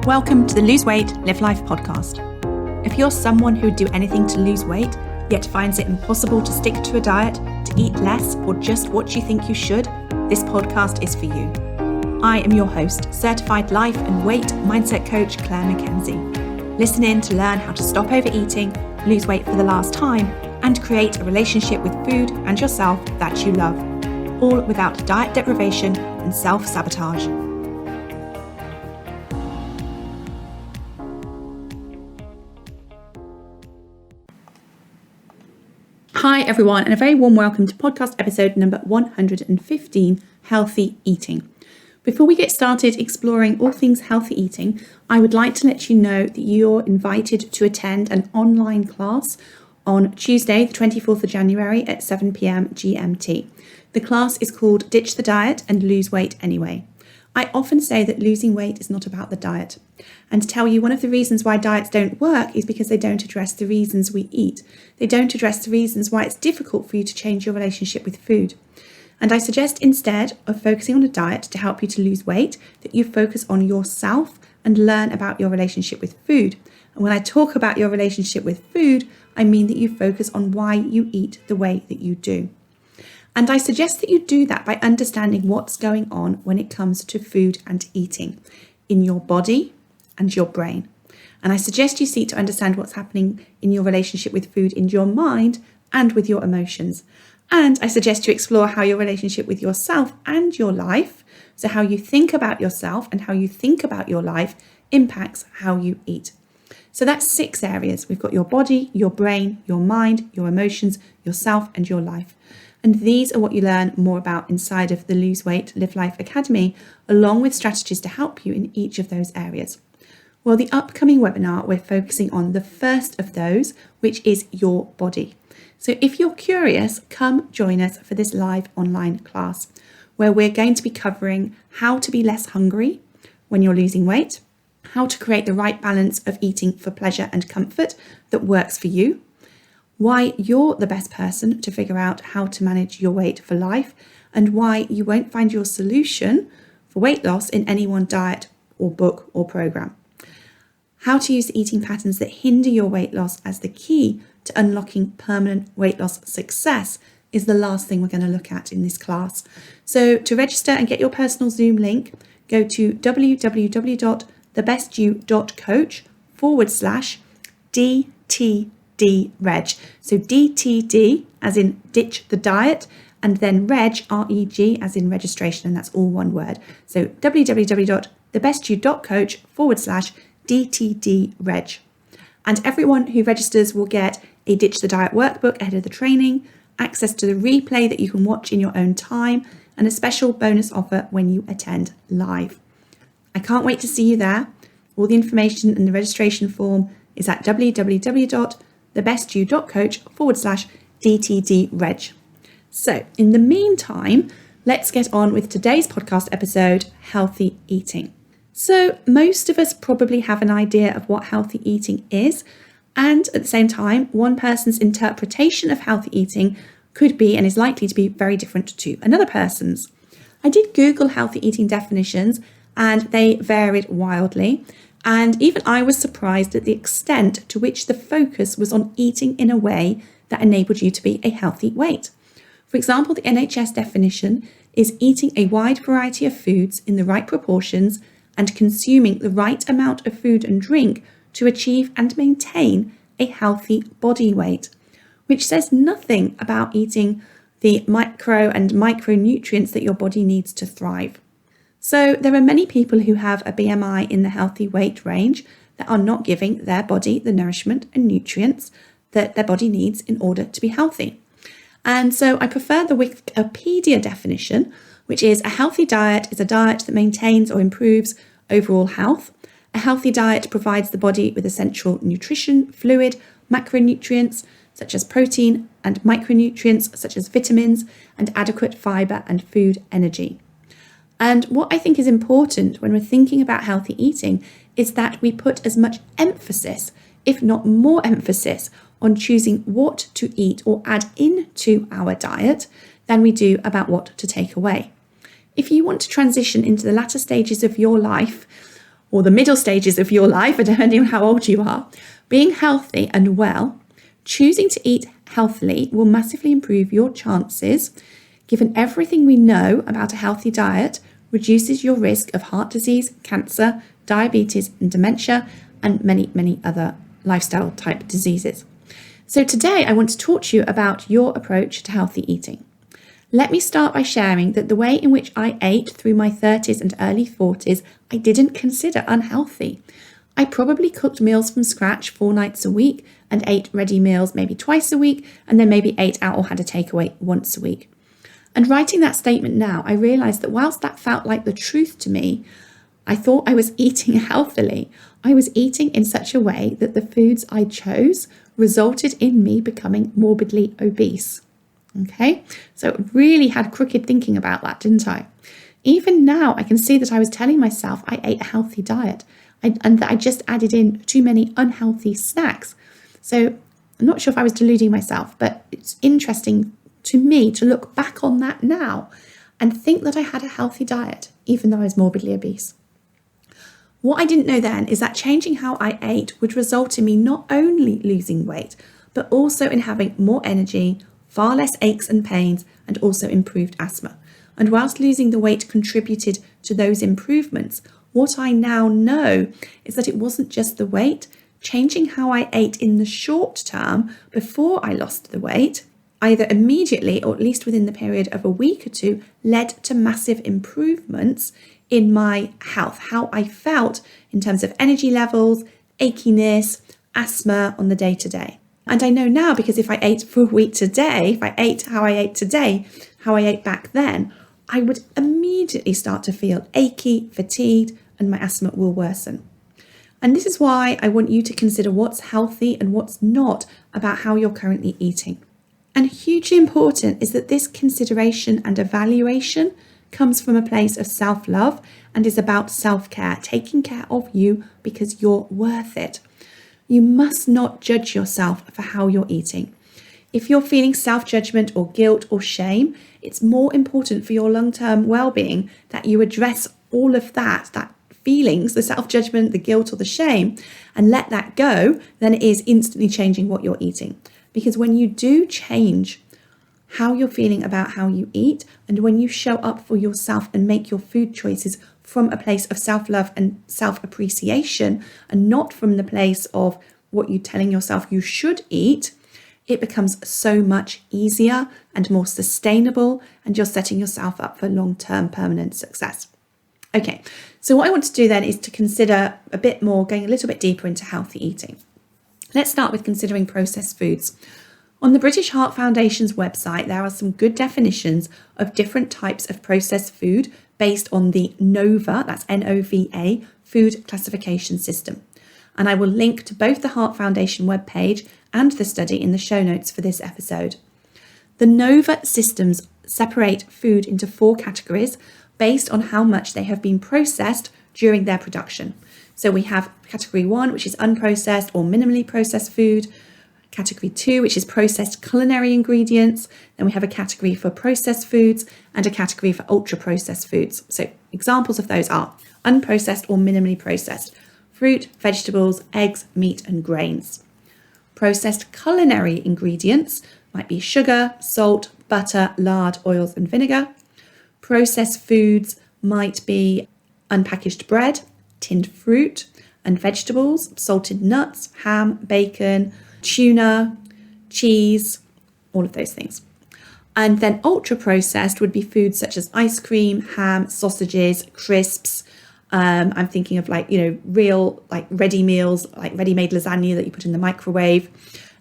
Welcome to the Lose Weight, Live Life podcast. If you're someone who would do anything to lose weight, yet finds it impossible to stick to a diet, to eat less, or just what you think you should, this podcast is for you. I am your host, certified life and weight mindset coach Claire MACKENZIE. Listen in to learn how to stop overeating, lose weight for the last time, and create a relationship with food and yourself that you love, all without diet deprivation and self-sabotage. Hi everyone, and a very warm welcome to podcast episode number 115, Healthy Eating. Before we get started exploring all things healthy eating, I would like to let you know that you're invited to attend an online class on Tuesday, the 24th of January at 7 p.m. GMT. The class is called Ditch the Diet and Lose Weight Anyway. I often say that losing weight is not about the diet, and to tell you one of the reasons why diets don't work is because they don't address the reasons we eat. They don't address the reasons why it's difficult for you to change your relationship with food. And I suggest instead of focusing on a diet to help you to lose weight, that you focus on yourself and learn about your relationship with food. And when I talk about your relationship with food, I mean that you focus on why you eat the way that you do. And I suggest that you do that by understanding what's going on when it comes to food and eating in your body and your brain. And I suggest you seek to understand what's happening in your relationship with food in your mind and with your emotions. And I suggest you explore how your relationship with yourself and your life, so how you think about yourself and how you think about your life, impacts how you eat. So that's 6 areas. We've got your body, your brain, your mind, your emotions, yourself, and your life. And these are what you learn more about inside of the Lose Weight, Live Life Academy, along with strategies to help you in each of those areas. Well, the upcoming webinar, we're focusing on the first of those, which is your body. So if you're curious, come join us for this live online class, where we're going to be covering how to be less hungry when you're losing weight, how to create the right balance of eating for pleasure and comfort that works for you, why you're the best person to figure out how to manage your weight for life, and why you won't find your solution for weight loss in any one diet or book or program. How to use the eating patterns that hinder your weight loss as the key to unlocking permanent weight loss success is the last thing we're going to look at in this class. So to register and get your personal Zoom link, go to www.thebestyou.coach/DTD reg. So DTD as in ditch the diet, and then reg, REG, as in registration, and that's all one word. So www.thebestyou.coach/DTD reg. And everyone who registers will get a Ditch the Diet workbook ahead of the training, access to the replay that you can watch in your own time, and a special bonus offer when you attend live. I can't wait to see you there. All the information and the registration form is at www.thebestyou.coach/DTD reg. So in the meantime, let's get on with today's podcast episode, Healthy Eating. So most of us probably have an idea of what healthy eating is, and at the same time, one person's interpretation of healthy eating could be and is likely to be very different to another person's. I did Google healthy eating definitions and they varied wildly, and even I was surprised at the extent to which the focus was on eating in a way that enabled you to be a healthy weight. For example, the NHS definition is eating a wide variety of foods in the right proportions and consuming the right amount of food and drink to achieve and maintain a healthy body weight, which says nothing about eating the macro and micronutrients that your body needs to thrive. So there are many people who have a BMI in the healthy weight range that are not giving their body the nourishment and nutrients that their body needs in order to be healthy. And so I prefer the Wikipedia definition, which is a healthy diet is a diet that maintains or improves overall health. A healthy diet provides the body with essential nutrition, fluid, macronutrients such as protein, and micronutrients such as vitamins, and adequate fiber and food energy. And what I think is important when we're thinking about healthy eating is that we put as much emphasis, if not more emphasis, on choosing what to eat or add into our diet than we do about what to take away. If you want to transition into the latter stages of your life or the middle stages of your life, depending on how old you are, being healthy and well, choosing to eat healthily will massively improve your chances. Given everything we know about a healthy diet, reduces your risk of heart disease, cancer, diabetes and dementia, and many, many other lifestyle type diseases. So today I want to talk to you about your approach to healthy eating. Let me start by sharing that the way in which I ate through my 30s and early 40s, I didn't consider unhealthy. I probably cooked meals from scratch 4 nights a week and ate ready meals maybe twice a week, and then maybe ate out or had a takeaway once a week. And writing that statement now, I realised that whilst that felt like the truth to me, I thought I was eating healthily. I was eating in such a way that the foods I chose resulted in me becoming morbidly obese. Okay, so really had crooked thinking about that, didn't I? Even now, I can see that I was telling myself I ate a healthy diet and that I just added in too many unhealthy snacks. So I'm not sure if I was deluding myself, but it's interesting to me to look back on that now and think that I had a healthy diet, even though I was morbidly obese. What I didn't know then is that changing how I ate would result in me not only losing weight, but also in having more energy, far less aches and pains, and also improved asthma. And whilst losing the weight contributed to those improvements, what I now know is that it wasn't just the weight. Changing how I ate in the short term before I lost the weight, either immediately or at least within the period of a week or two, led to massive improvements in my health, how I felt in terms of energy levels, achiness, asthma on the day-to-day. And I know now, because if I ate for a week today, if I ate how I ate today, how I ate back then, I would immediately start to feel achy, fatigued, and my asthma will worsen. And this is why I want you to consider what's healthy and what's not about how you're currently eating. And hugely important is that this consideration and evaluation comes from a place of self-love and is about self-care, taking care of you because you're worth it. You must not judge yourself for how you're eating. If you're feeling self-judgment or guilt or shame, it's more important for your long-term well-being that you address all of that feelings, the self-judgment, the guilt or the shame, and let that go, than it is instantly changing what you're eating. Because when you do change how you're feeling about how you eat, and when you show up for yourself and make your food choices from a place of self-love and self-appreciation, and not from the place of what you're telling yourself you should eat, it becomes so much easier and more sustainable, and you're setting yourself up for long-term permanent success. Okay, so what I want to do then is to consider a bit more, going a little bit deeper into healthy eating. Let's start with considering processed foods. On the British Heart Foundation's website, there are some good definitions of different types of processed food based on the NOVA, that's N-O-V-A, food classification system. And I will link to both the Heart Foundation webpage and the study in the show notes for this episode. The NOVA systems separate food into 4 categories based on how much they have been processed during their production. So we have category 1, which is unprocessed or minimally processed food. Category 2, which is processed culinary ingredients. Then we have a category for processed foods and a category for ultra processed foods. So examples of those are unprocessed or minimally processed: fruit, vegetables, eggs, meat, and grains. Processed culinary ingredients might be sugar, salt, butter, lard, oils, and vinegar. Processed foods might be unpackaged bread, tinned fruit and vegetables, salted nuts, ham, bacon, tuna, cheese, all of those things. And then ultra processed would be foods such as ice cream, ham, sausages, crisps. I'm thinking of real ready meals, like ready-made lasagna that you put in the microwave.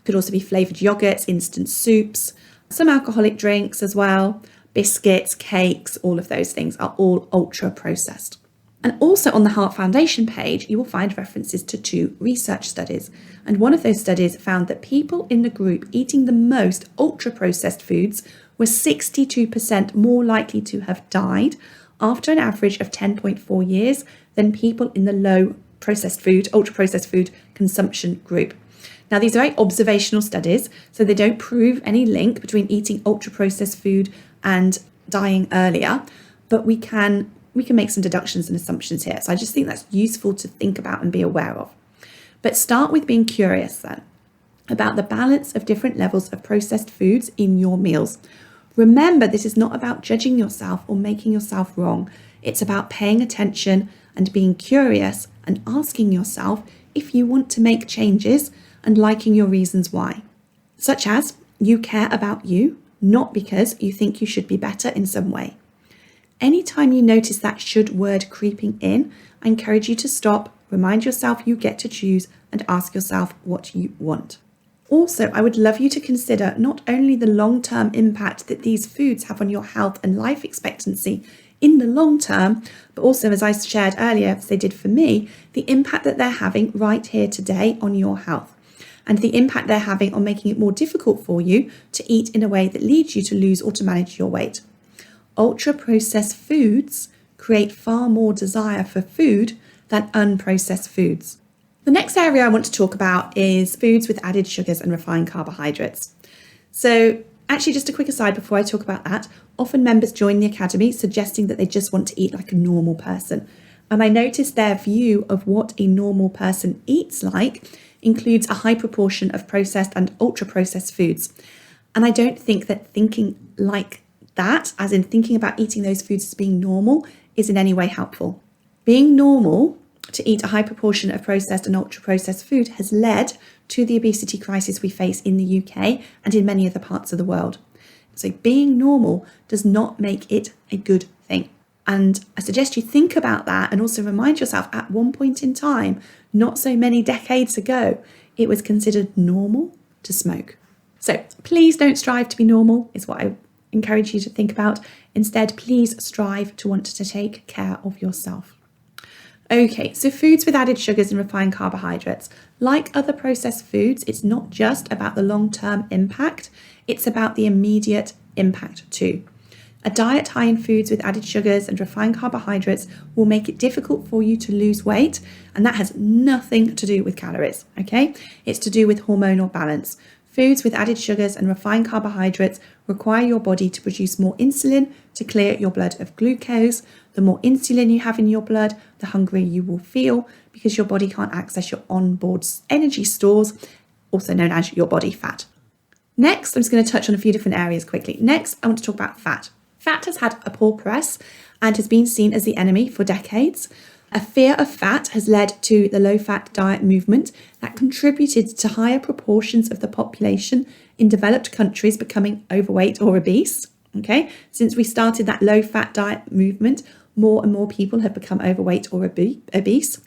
Could also be flavored yogurts, instant soups, some alcoholic drinks as well, biscuits, cakes, all of those things are all ultra processed. And also on the Heart Foundation page, you will find references to 2 research studies. And one of those studies found that people in the group eating the most ultra-processed foods were 62% more likely to have died after an average of 10.4 years than people in the low processed food, ultra-processed food consumption group. Now, these are very observational studies, so they don't prove any link between eating ultra-processed food and dying earlier, but we can we can make some deductions and assumptions here. So I just think that's useful to think about and be aware of. But start with being curious then about the balance of different levels of processed foods in your meals. Remember, this is not about judging yourself or making yourself wrong. It's about paying attention and being curious and asking yourself if you want to make changes and liking your reasons why. Such as you care about you, not because you think you should be better in some way. Anytime you notice that should word creeping in, I encourage you to stop, remind yourself you get to choose, and ask yourself what you want. Also, I would love you to consider not only the long-term impact that these foods have on your health and life expectancy in the long term, but also, as I shared earlier, as they did for me, the impact that they're having right here today on your health, and the impact they're having on making it more difficult for you to eat in a way that leads you to lose or to manage your weight. Ultra-processed foods create far more desire for food than unprocessed foods. The next area I want to talk about is foods with added sugars and refined carbohydrates. So actually, just a quick aside before I talk about that, often members join the academy suggesting that they just want to eat like a normal person. And I noticed their view of what a normal person eats like includes a high proportion of processed and ultra-processed foods. And I don't think that thinking like that, as in thinking about eating those foods as being normal, is in any way helpful. Being normal to eat a high proportion of processed and ultra-processed food has led to the obesity crisis we face in the UK and in many other parts of the world. So being normal does not make it a good thing. And I suggest you think about that and also remind yourself at one point in time, not so many decades ago, it was considered normal to smoke. So please don't strive to be normal, is what I encourage you to think about. Instead, please strive to want to take care of yourself. Okay, so foods with added sugars and refined carbohydrates. Like other processed foods, it's not just about the long-term impact, it's about the immediate impact too. A diet high in foods with added sugars and refined carbohydrates will make it difficult for you to lose weight, and that has nothing to do with calories, okay? It's to do with hormonal balance. Foods with added sugars and refined carbohydrates require your body to produce more insulin to clear your blood of glucose. The more insulin you have in your blood, the hungrier you will feel because your body can't access your onboard energy stores, also known as your body fat. Next, I'm just going to touch on a few different areas quickly. Next, I want to talk about fat. Fat has had a poor press and has been seen as the enemy for decades. A fear of fat has led to the low-fat diet movement that contributed to higher proportions of the population in developed countries becoming overweight or obese. Okay, since we started that low-fat diet movement, more and more people have become overweight or obese.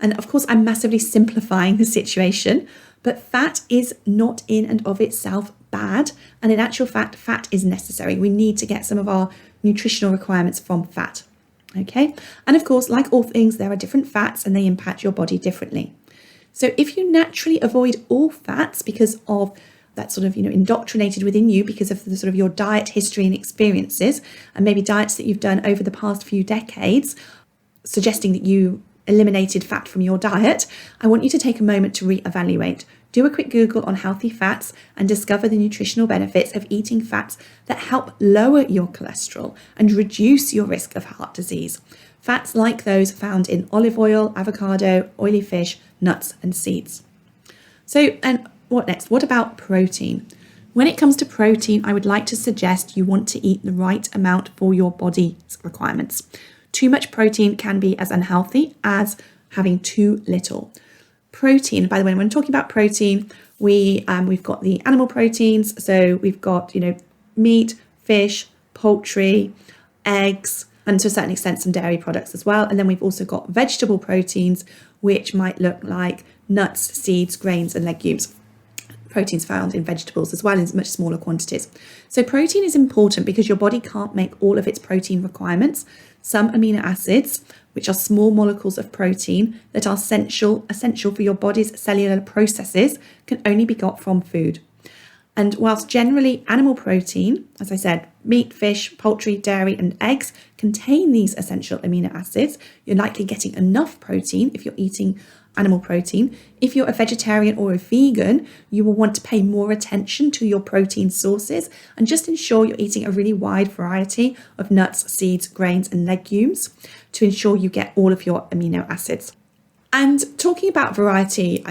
And of course, I'm massively simplifying the situation, but fat is not in and of itself bad. And in actual fact, fat is necessary. We need to get some of our nutritional requirements from fat. Okay, and of course, like all things, there are different fats and they impact your body differently. So if you naturally avoid all fats because of that sort of, indoctrinated within you because of the sort of your diet history and experiences, and maybe diets that you've done over the past few decades, suggesting that you eliminated fat from your diet, I want you to take a moment to reevaluate. Do a quick Google on healthy fats and discover the nutritional benefits of eating fats that help lower your cholesterol and reduce your risk of heart disease. Fats like those found in olive oil, avocado, oily fish, nuts, and seeds. So, and what next? What about protein? When it comes to protein, I would like to suggest you want to eat the right amount for your body's requirements. Too much protein can be as unhealthy as having too little. Protein, by the way, when I'm talking about protein, we've got the animal proteins. So we've got, meat, fish, poultry, eggs, and to a certain extent, some dairy products as well. And then we've also got vegetable proteins, which might look like nuts, seeds, grains, and legumes. Proteins found in vegetables as well in much smaller quantities. So protein is important because your body can't make all of its protein requirements. Some amino acids, which are small molecules of protein that are essential for your body's cellular processes, can only be got from food. And whilst generally animal protein, as I said, meat, fish, poultry, dairy, and eggs contain these essential amino acids, you're likely getting enough protein if you're eating animal protein. If you're a vegetarian or a vegan, you will want to pay more attention to your protein sources and just ensure you're eating a really wide variety of nuts, seeds, grains, and legumes to ensure you get all of your amino acids. And talking about variety,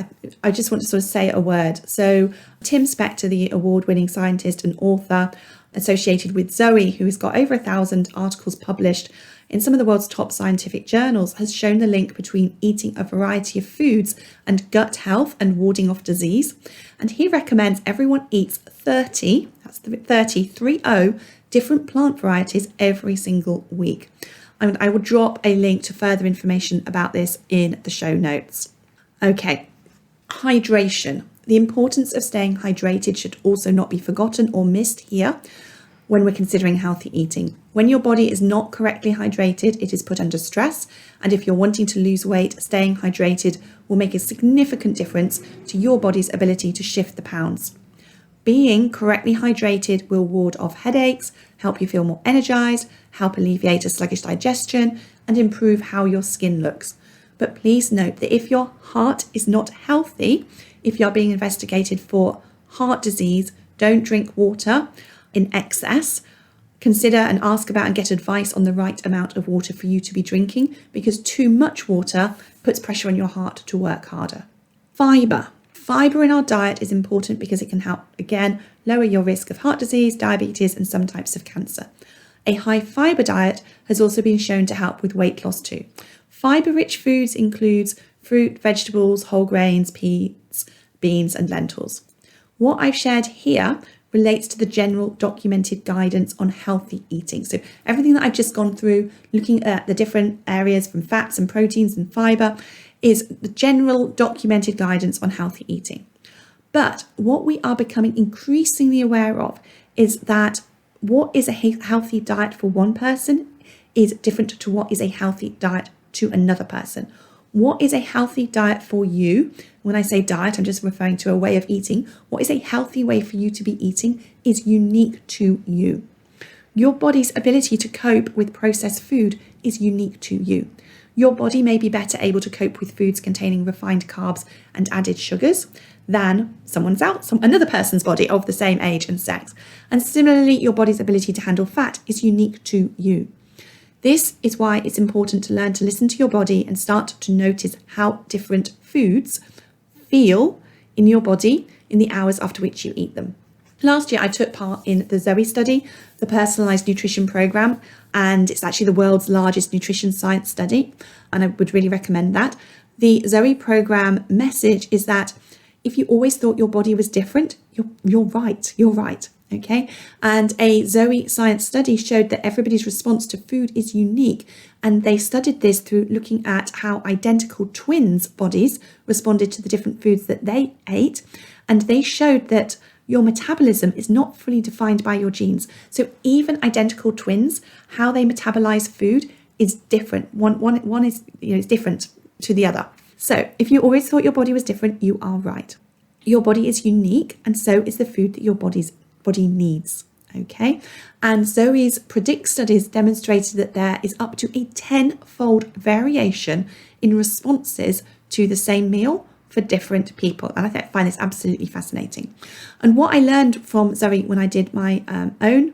I just want to sort of say a word. So Tim Spector, the award-winning scientist and author associated with Zoe, who has got over 1,000 articles published in some of the world's top scientific journals, has shown the link between eating a variety of foods and gut health and warding off disease. And he recommends everyone eats 30 different plant varieties every single week. And I will drop a link to further information about this in the show notes. Okay, hydration. The importance of staying hydrated should also not be forgotten or missed here when we're considering healthy eating. When your body is not correctly hydrated, it is put under stress. And if you're wanting to lose weight, staying hydrated will make a significant difference to your body's ability to shift the pounds. Being correctly hydrated will ward off headaches, help you feel more energized, help alleviate a sluggish digestion, and improve how your skin looks. But please note that if your heart is not healthy, if you're being investigated for heart disease, don't drink water in excess. Consider and ask about and get advice on the right amount of water for you to be drinking, because too much water puts pressure on your heart to work harder. Fibre. Fibre in our diet is important because it can help, again, lower your risk of heart disease, diabetes, and some types of cancer. A high fibre diet has also been shown to help with weight loss too. Fibre-rich foods includes fruit, vegetables, whole grains, peas, beans, and lentils. What I've shared here relates to the general documented guidance on healthy eating. So everything that I've just gone through, looking at the different areas from fats and proteins and fibre, is the general documented guidance on healthy eating. But what we are becoming increasingly aware of is that what is a healthy diet for one person is different to what is a healthy diet to another person. What is a healthy diet for you? When I say diet, I'm just referring to a way of eating. What is a healthy way for you to be eating is unique to you. Your body's ability to cope with processed food is unique to you. Your body may be better able to cope with foods containing refined carbs and added sugars than another person's body of the same age and sex. And similarly, your body's ability to handle fat is unique to you. This is why it's important to learn to listen to your body and start to notice how different foods feel in your body in the hours after which you eat them. Last year, I took part in the Zoe study, the personalised nutrition programme, and it's actually the world's largest nutrition science study, and I would really recommend that. The Zoe programme message is that if you always thought your body was different, you're right, okay? And a Zoe science study showed that everybody's response to food is unique, and they studied this through looking at how identical twins' bodies responded to the different foods that they ate, and they showed that your metabolism is not fully defined by your genes. So even identical twins, how they metabolize food is different. One is is different to the other. So if you always thought your body was different, you are right. Your body is unique, and so is the food that your body needs. Okay, and Zoe's PREDICT studies demonstrated that there is up to a 10-fold variation in responses to the same meal for different people. And I find this absolutely fascinating. And what I learned from Zoe when I did my own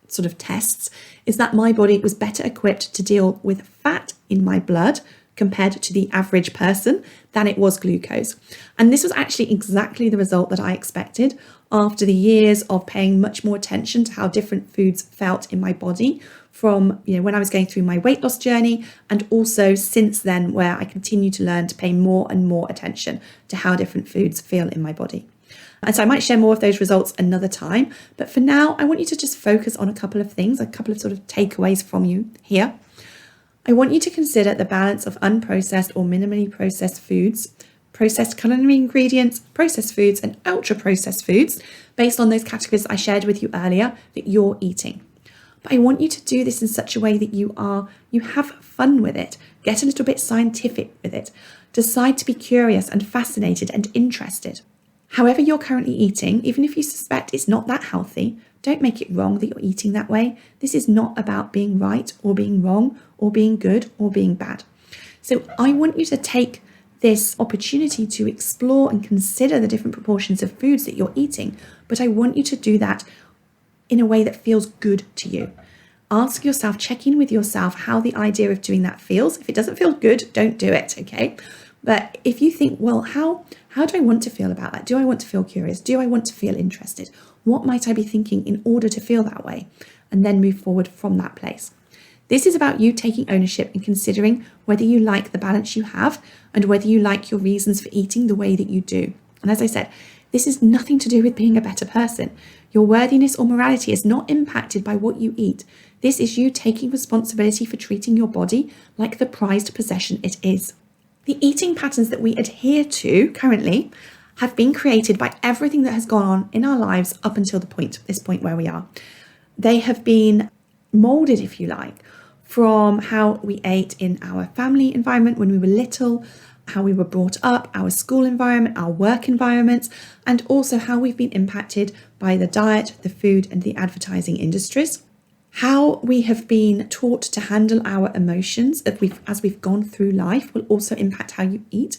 sort of tests is that my body was better equipped to deal with fat in my blood compared to the average person than it was glucose. And this was actually exactly the result that I expected after the years of paying much more attention to how different foods felt in my body from when I was going through my weight loss journey, and also since then, where I continue to learn to pay more and more attention to how different foods feel in my body. And so I might share more of those results another time, but for now I want you to just focus on a couple of things, a couple of sort of takeaways from you here. I want you to consider the balance of unprocessed or minimally processed foods, processed culinary ingredients, processed foods, and ultra-processed foods based on those categories I shared with you earlier that you're eating. But I want you to do this in such a way that you have fun with it. Get a little bit scientific with it. Decide to be curious and fascinated and interested. However you're currently eating, even if you suspect it's not that healthy, don't make it wrong that you're eating that way. This is not about being right or being wrong or being good or being bad. So I want you to take this opportunity to explore and consider the different proportions of foods that you're eating, but I want you to do that in a way that feels good to you. Ask yourself, check in with yourself how the idea of doing that feels. If it doesn't feel good, don't do it, okay? But if you think, well, how do I want to feel about that? Do I want to feel curious? Do I want to feel interested? What might I be thinking in order to feel that way? And then move forward from that place. This is about you taking ownership and considering whether you like the balance you have and whether you like your reasons for eating the way that you do. And as I said, this is nothing to do with being a better person. Your worthiness or morality is not impacted by what you eat. This is you taking responsibility for treating your body like the prized possession it is. The eating patterns that we adhere to currently have been created by everything that has gone on in our lives up until this point where we are. They have been molded, if you like, from how we ate in our family environment when we were little, how we were brought up, our school environment, our work environments, and also how we've been impacted by the diet, the food, and the advertising industries. How we have been taught to handle our emotions as we've gone through life will also impact how you eat.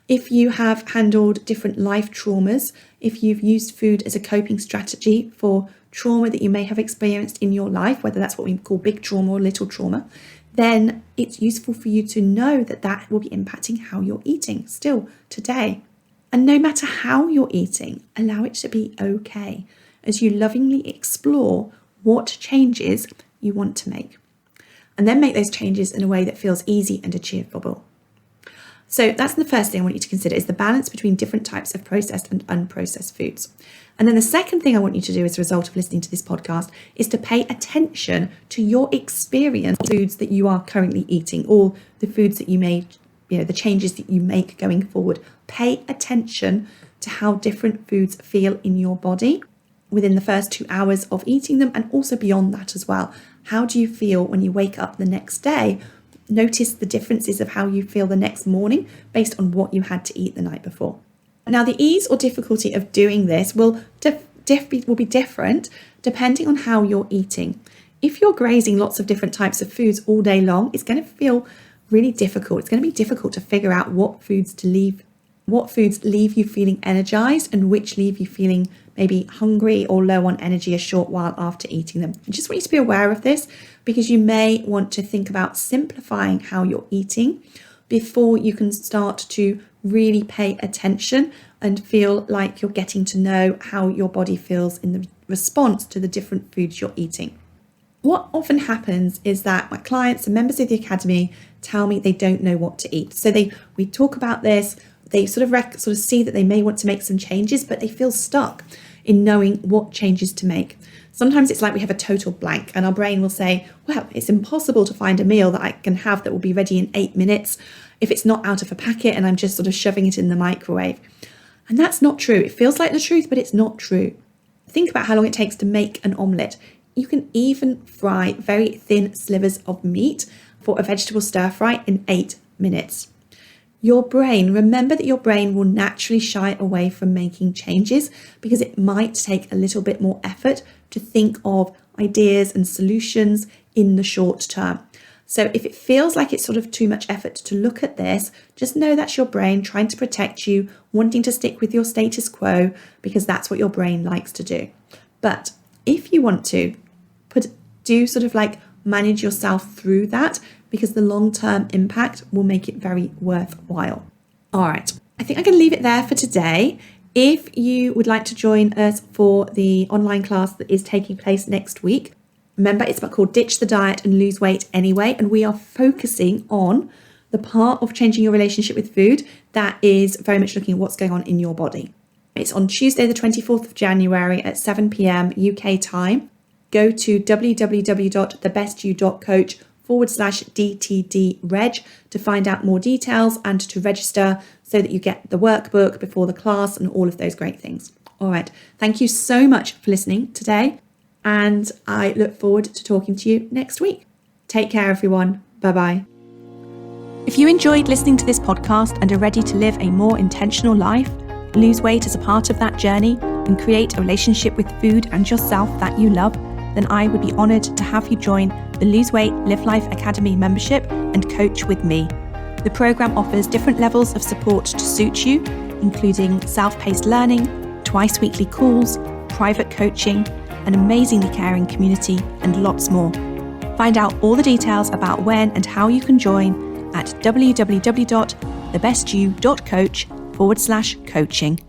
If you have handled different life traumas, if you've used food as a coping strategy for trauma that you may have experienced in your life, whether that's what we call big trauma or little trauma, then it's useful for you to know that that will be impacting how you're eating still today. And no matter how you're eating, allow it to be okay as you lovingly explore what changes you want to make. And then make those changes in a way that feels easy and achievable. So that's the first thing I want you to consider, is the balance between different types of processed and unprocessed foods. And then the second thing I want you to do as a result of listening to this podcast is to pay attention to your experience of foods that you are currently eating, or the foods that you made, the changes that you make going forward. Pay attention to how different foods feel in your body within the first 2 hours of eating them, and also beyond that as well. How do you feel when you wake up the next day? Notice the differences of how you feel the next morning based on what you had to eat the night before. Now, the ease or difficulty of doing this will be different depending on how you're eating. If you're grazing lots of different types of foods all day long, it's going to feel really difficult. It's going to be difficult to figure out what foods leave you feeling energized and which leave you feeling maybe hungry or low on energy a short while after eating them. I just want you to be aware of this, because you may want to think about simplifying how you're eating before you can start to really pay attention and feel like you're getting to know how your body feels in the response to the different foods you're eating. What often happens is that my clients and members of the Academy tell me they don't know what to eat. So we talk about this, they sort of see that they may want to make some changes, but they feel stuck in knowing what changes to make. Sometimes it's like we have a total blank and our brain will say, well, it's impossible to find a meal that I can have that will be ready in 8 minutes if it's not out of a packet and I'm just sort of shoving it in the microwave. And that's not true. It feels like the truth, but it's not true. Think about how long it takes to make an omelette. You can even fry very thin slivers of meat for a vegetable stir fry in 8 minutes. Remember that your brain will naturally shy away from making changes because it might take a little bit more effort to think of ideas and solutions in the short term. So if it feels like it's sort of too much effort to look at this, just know that's your brain trying to protect you, wanting to stick with your status quo because that's what your brain likes to do. But if you want to manage yourself through that, because the long-term impact will make it very worthwhile. All right, I think I'm going to leave it there for today. If you would like to join us for the online class that is taking place next week, remember it's called Ditch the Diet and Lose Weight Anyway, and we are focusing on the part of changing your relationship with food that is very much looking at what's going on in your body. It's on Tuesday the 24th of January at 7 p.m. UK time. Go to www.thebestyou.coach/DTD-reg to find out more details and to register so that you get the workbook before the class and all of those great things. All right. Thank you so much for listening today, and I look forward to talking to you next week. Take care, everyone. Bye-bye. If you enjoyed listening to this podcast and are ready to live a more intentional life, lose weight as a part of that journey, and create a relationship with food and yourself that you love, then I would be honoured to have you join the Lose Weight, Live Life Academy membership and coach with me. The programme offers different levels of support to suit you, including self-paced learning, twice weekly calls, private coaching, an amazingly caring community, and lots more. Find out all the details about when and how you can join at www.thebestyou.coach/coaching.